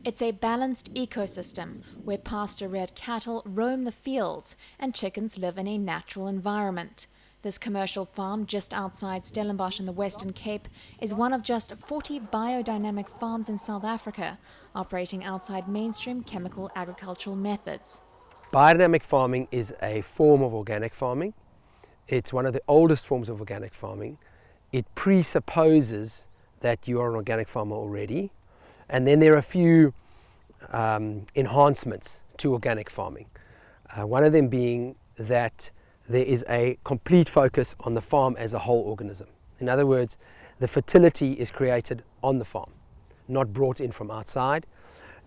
It's a balanced ecosystem where pasture-reared cattle roam the fields and chickens live in a natural environment. This commercial farm just outside Stellenbosch in the Western Cape is one of just 40 biodynamic farms in South Africa, operating outside mainstream chemical agricultural methods. Biodynamic farming is a form of organic farming. It's one of the oldest forms of organic farming. It presupposes that you are an organic farmer already. And then there are a few enhancements to organic farming. One of them being that there is a complete focus on the farm as a whole organism. In other words, the fertility is created on the farm, not brought in from outside.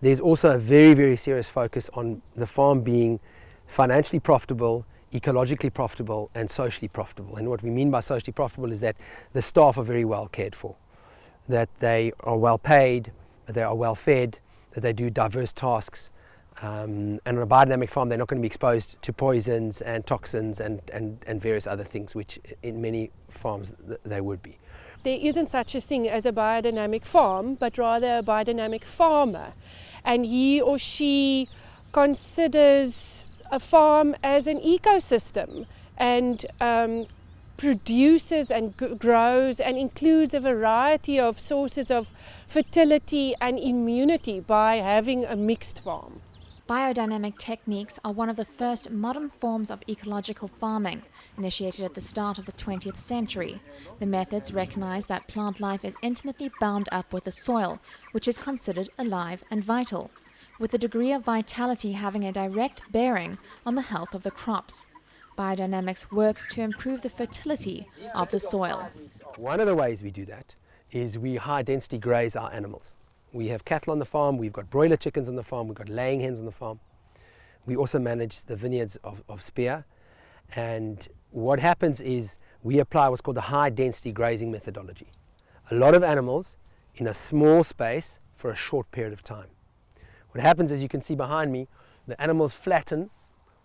There's also a very, very serious focus on the farm being financially profitable, ecologically profitable, and socially profitable. And what we mean by socially profitable is that the staff are very well cared for, that they are well paid, that they are well fed, that they do diverse tasks. And on a biodynamic farm, they're not going to be exposed to poisons and toxins and various other things, which in many farms they would be. There isn't such a thing as a biodynamic farm, but rather a biodynamic farmer. And he or she considers a farm as an ecosystem and produces and grows and includes a variety of sources of fertility and immunity by having a mixed farm. Biodynamic techniques are one of the first modern forms of ecological farming, initiated at the start of the 20th century. The methods recognize that plant life is intimately bound up with the soil, which is considered alive and vital, with the degree of vitality having a direct bearing on the health of the crops. Biodynamics works to improve the fertility of the soil. One of the ways we do that is we high density graze our animals. We have cattle on the farm, we've got broiler chickens on the farm, we've got laying hens on the farm. We also manage the vineyards of Spier. And what happens is we apply what's called the high density grazing methodology. A lot of animals in a small space for a short period of time. What happens, as you can see behind me, the animals flatten,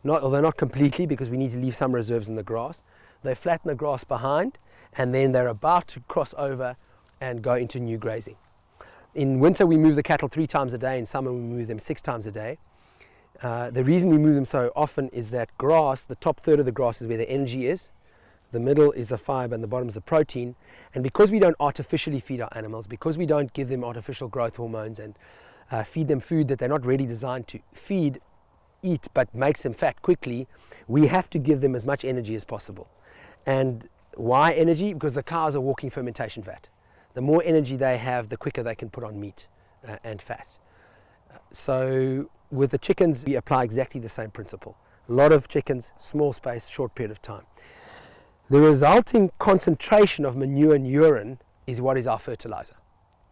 although not completely because we need to leave some reserves in the grass. They flatten the grass behind and then they're about to cross over and go into new grazing. In winter we move the cattle 3 times a day, in summer we move them 6 times a day. The reason we move them so often is that grass, the top third of the grass is where the energy is, the middle is the fiber and the bottom is the protein. And because we don't artificially feed our animals, because we don't give them artificial growth hormones and feed them food that they're not really designed to eat but makes them fat quickly, we have to give them as much energy as possible. And why energy? Because the cows are walking fermentation vat. The more energy they have, the quicker they can put on meat and fat. So with the chickens, we apply exactly the same principle. A lot of chickens, small space, short period of time. The resulting concentration of manure and urine is what is our fertilizer.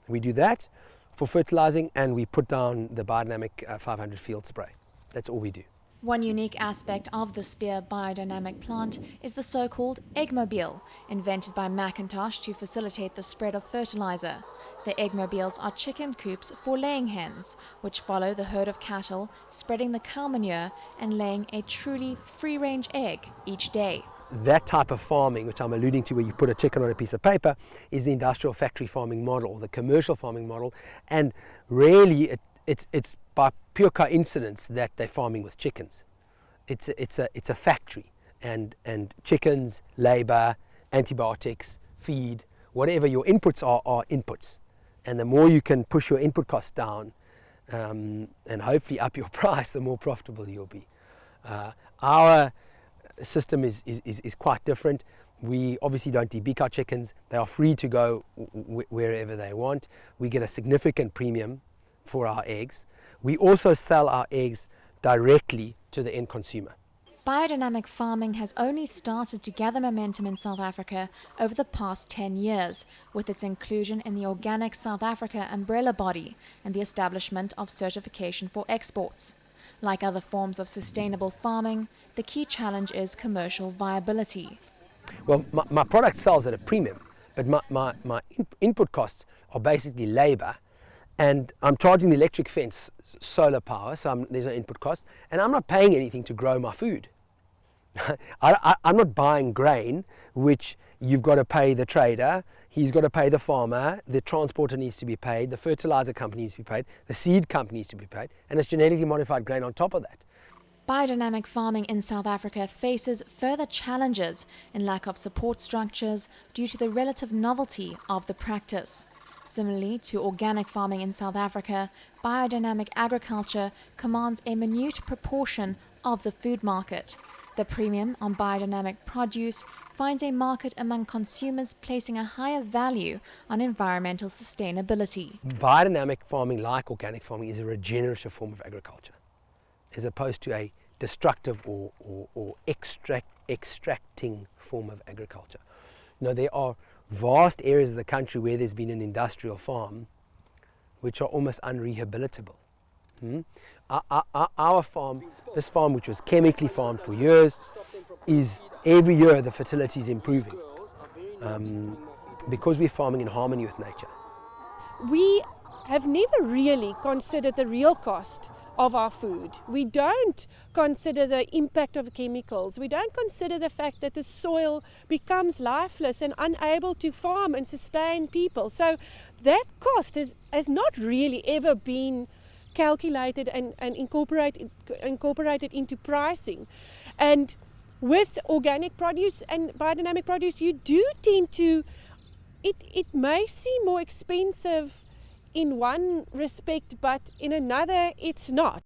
We do that for fertilizing and we put down the biodynamic 500 field spray. That's all we do. One unique aspect of the Spier biodynamic plant is the so-called eggmobile, invented by Macintosh to facilitate the spread of fertilizer. The eggmobiles are chicken coops for laying hens, which follow the herd of cattle, spreading the cow manure and laying a truly free-range egg each day. That type of farming, which I'm alluding to where you put a chicken on a piece of paper, is the industrial factory farming model, the commercial farming model, and really it's by pure coincidence that they're farming with chickens. It's a factory, and chickens, labor, antibiotics, feed, whatever your inputs are inputs. And the more you can push your input costs down and hopefully up your price, the more profitable you'll be. Our system is quite different. We obviously don't debeak our chickens. They are free to go wherever they want. We get a significant premium for our eggs. We also sell our eggs directly to the end consumer. Biodynamic farming has only started to gather momentum in South Africa over the past 10 years, with its inclusion in the Organic South Africa umbrella body and the establishment of certification for exports. Like other forms of sustainable farming, the key challenge is commercial viability. Well, my product sells at a premium, but my input costs are basically labor. And I'm charging the electric fence solar power, so there's no input cost, and I'm not paying anything to grow my food. I'm not buying grain, which you've got to pay the trader, he's got to pay the farmer, the transporter needs to be paid, the fertilizer company needs to be paid, the seed company needs to be paid, and it's genetically modified grain on top of that. Biodynamic farming in South Africa faces further challenges in lack of support structures due to the relative novelty of the practice. Similarly to organic farming in South Africa, biodynamic agriculture commands a minute proportion of the food market. The premium on biodynamic produce finds a market among consumers placing a higher value on environmental sustainability. Biodynamic farming, like organic farming, is a regenerative form of agriculture, as opposed to a destructive or extracting form of agriculture. There are vast areas of the country where there's been an industrial farm which are almost unrehabilitable. Our farm, this farm which was chemically farmed for years, is every year the fertility is improving because we're farming in harmony with nature. We have never really considered the real cost of our food. We don't consider the impact of chemicals. We don't consider the fact that the soil becomes lifeless and unable to farm and sustain people. So that cost has not really ever been calculated and incorporated into pricing. And with organic produce and biodynamic produce, you do tend to, it may seem more expensive in one respect, but in another it's not.